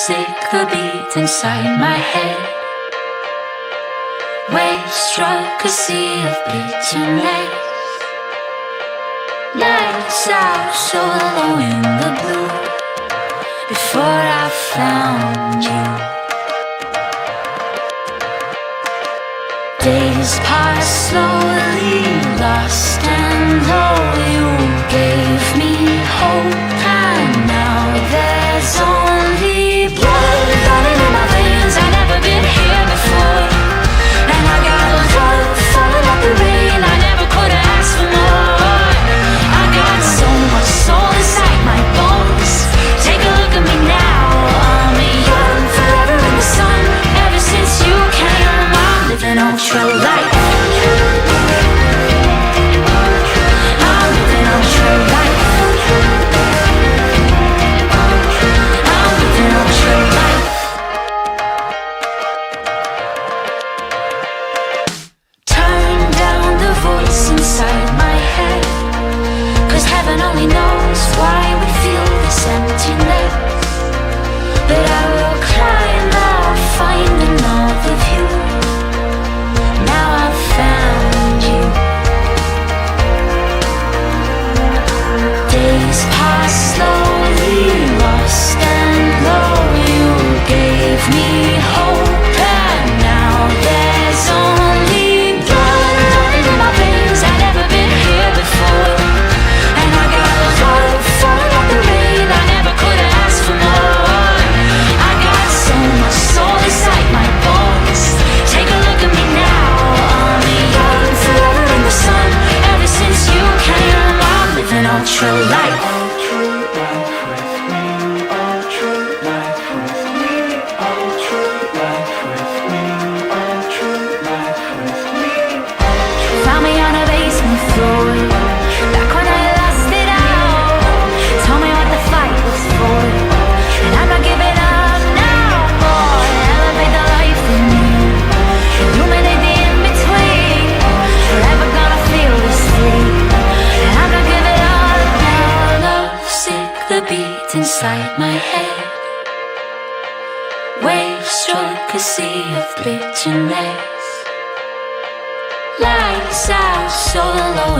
sick, the beat inside my head. Waves struck a sea of bleaching lace. Lights out so low in the blue. Before I found you, days passed slowly, lost and low. You gave me hope, and now there's only blood running in my veins. I've never been here before, and I got love falling like the rain. I never could have asked for more. I got so much soul inside my bones. Take a look at me now. I'm young, forever in the sun. Ever since you came, I'm living ultra light. Inside my head, 'cause heaven only knows why we feel this emptiness. But I will climb, I'll find another view. Now I've found you. Days pass slowly, lost and low. You gave me hope, and now there's only blood running in my veins. I've never been here before, and I got love falling like the rain. I never could have asked for more. I got so much soul inside my bones. Take a look at me now. I'm young, forever in the sun. Ever since you came, I'm living ultra light. Found me on a basement floor, back when I lost it all. Told me what the fight was for, and I'm not giving up now, boy. Elevate the life in me, illuminate the in-between. Forever gonna feel this free, and I'm not giving up now. Love sick, the beat inside my head. Waves struck a sea of bleaching lace. Lights out so low